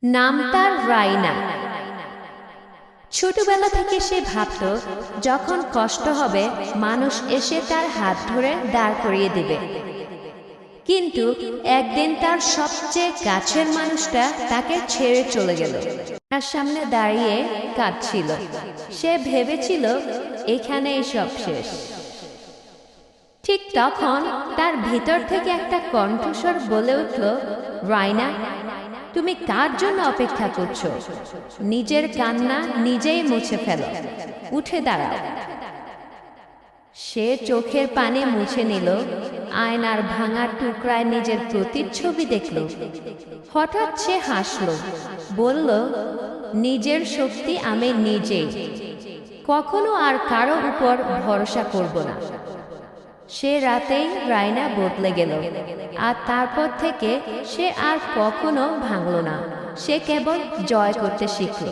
নাম তার রাইনা। ছোটবেলা থেকে সে ভাবত যখন কষ্ট হবে মানুষ এসে তার হাত ধরে দাঁড় করিয়ে দিবে। কিন্তু একদিন তার সবচেয়ে কাছের মানুষটা তাকে ছেড়ে চলে গেল। তার সামনে দাঁড়িয়ে কাঁদছিল। সে ভেবেছিল এখানেই সব শেষ। ঠিক তখন তার ভিতর থেকে একটা কণ্ঠস্বর বলে উঠল, রাইনা, তুমি কার জন্য অপেক্ষা করছো? নিজের কান্না নিজেই মুছে ফেলো, উঠে দাঁড়াও। সে চোখের পানি মুছে নিল, আয়নার ভাঙা টুকরায় নিজের প্রতিচ্ছবি দেখল। হঠাৎ সে হাসল, বলল, নিজের শক্তি আমি নিজেই, কখনো আর কারো উপর ভরসা করব না। সে রাতেই রাইনা বদলে গেল, আর তারপর থেকে সে আর কখনো ভাঙল না। সে কেবল জয় করতে শিখল।